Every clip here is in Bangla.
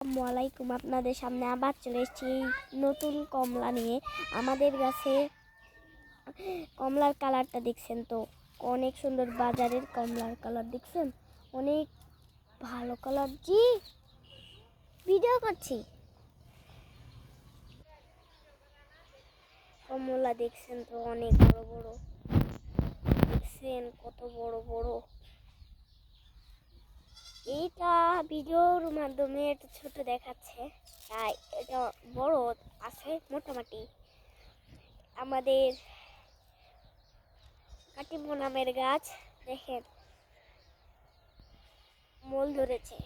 আসসালামু আলাইকুম। আপনাদের সামনে আবার চলে এসেছি নতুন কমলা নিয়ে। আমাদের গাছে কমলার কালারটা দেখছেন তো, অনেক সুন্দর। বাজারের কমলার কালার দেখছেন, অনেক ভালো কালার। জি, ভিডিও করছি। কমলা দেখছেন তো, অনেক বড় বড়। দেখছেন কত বড় বড়। এইটা ভিডিওর মাধ্যমে একটু ছোট দেখাচ্ছে, তাই এটা বড় আছে মোটামুটি। আমাদের কাটিমো নামের গাছ দেখেন, মোল ধরেছে।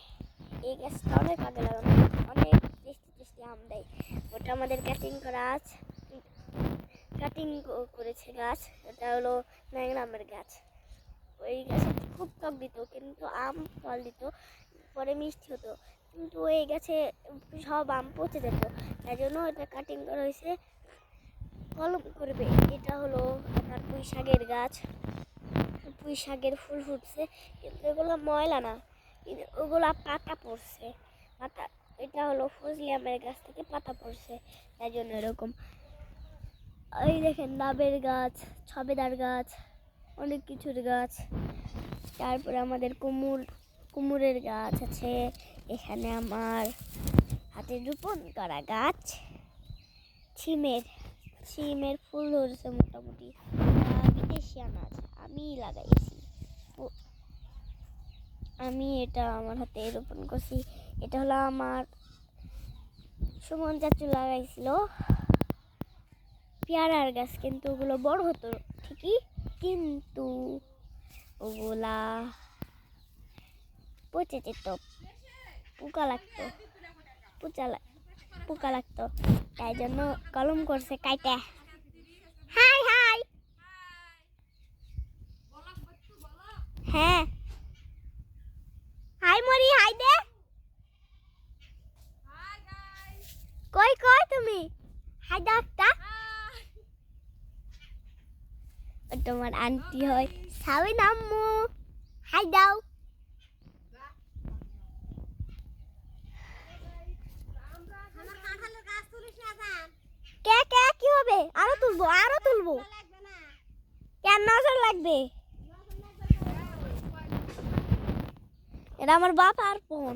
এই গাছটা অনেক আগে লাগানো, অনেক টেস্টি টেস্টি আম দেয়। ওটা আমাদের কাটিং করেছে গাছ। এটা হলো ন্যাংরা আমের গাছ। ওই গাছে খুব টক দিত, কিন্তু আম ফল দিত, পরে মিষ্টি হতো। কিন্তু এই গাছে সব আম পচে যেত, তাই জন্য এটা কাটিং করা হয়েছে, কলম করবে। এটা হলো আপনার পুঁই শাকের গাছ। পুঁই শাকের ফুল ফুটছে, কিন্তু এগুলো ময়লা না, কিন্তু ওগুলো পাতা পড়ছে। পাতা, এটা হলো ফজলি আমের গাছ থেকে পাতা পড়ছে, তাই জন্য এরকম। এই দেখেন ডাবের গাছ, ছবেদার গাছ, অনেক কিছুর গাছ। তারপরে আমাদের কুমড়ের গাছ আছে। এখানে আমার হাতে রোপণ করা গাছ সিমের ফুল ধরেছে মোটামুটি। বিদেশি আনাজ আমি লাগাইছি, আমি এটা আমার হাতে রোপণ করছি। এটা হলো আমার সুমন চাচু লাগাইছিল পেয়ারার গাছ, কিন্তু ওগুলো বড় হতো ঠিকই, কিন্তু ওগুলা পচে যেত, পোকা লাগতো পোকা লাগতো, তাই জন্য কলম করছে কাইটা। হাই হাই, হ্যাঁ হাই মরি, হাই দে। কই কই তুমি, হাই দাও একটা। তোমার আন্টি হয় সাবিন আম্মু, হাই দাও। কে কে কি হবে? আরো তুলবো কেন? নজর লাগবে, এটা আমার বাবা আর ফোন,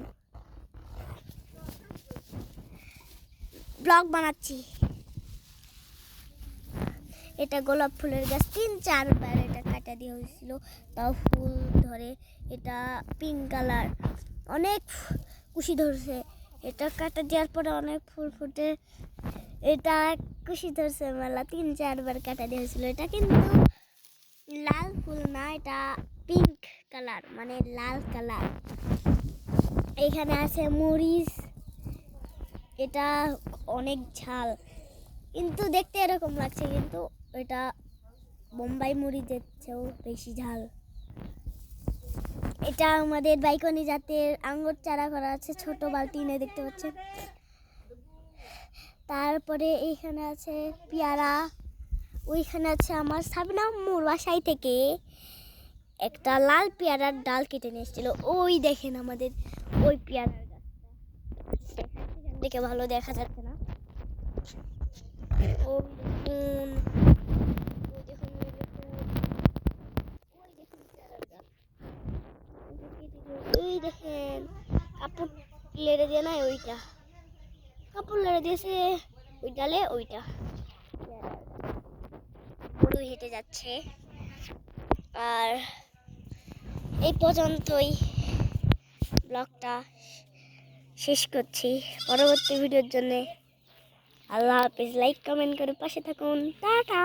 ব্লগ বানাচ্ছি। এটা গোলাপ ফুলের গাছ, 3-4 বার এটা কাটা দিয়ে হয়েছিল, তাও ফুল ধরে। এটা পিঙ্ক কালার, অনেক কুশি ধরছে। এটা কাটা দেওয়ার পরে অনেক ফুল ফুটে। এটা কুশি ধরছে মেলা, 3-4 বার কাটা দিয়ে হয়েছিল। এটা কিন্তু লাল ফুল না, এটা পিঙ্ক কালার, মানে লাল কালার। এখানে আছে মরিচ, এটা অনেক ঝাল, কিন্তু দেখতে এরকম লাগছে, কিন্তু এটা বোম্বাই মরিচের চেয়েও বেশি ঝাল। এটা আমাদের বাইকনি জাতের আঙ্গুর চারা করা আছে, ছোট বালতি নিয়ে দেখতে পাচ্ছেন। তারপরে এইখানে আছে পেয়ারা। ওইখানে আছে আমার সাবিনা আম্মুর বাসায় থেকে একটা লাল পেয়ারার ডাল কেটে নিয়ে এসেছিল। ওই দেখেন আমাদের ওই পেয়ারার গাছটা, দেখে ভালো দেখা যাচ্ছে না। ওই দেখেন কাপড় লেড়ে দিয়ে নাই, ওইটা কাপড় লেড়ে দিয়েছে ওই ডালে, ওইটা গরু হেঁটে যাচ্ছে। আর এই পর্যন্তই ব্লগটা শেষ করছি। পরবর্তী ভিডিওর জন্য আল্লাহ হাফেজ। লাইক কমেন্ট করে পাশে থাকুন। টাটা।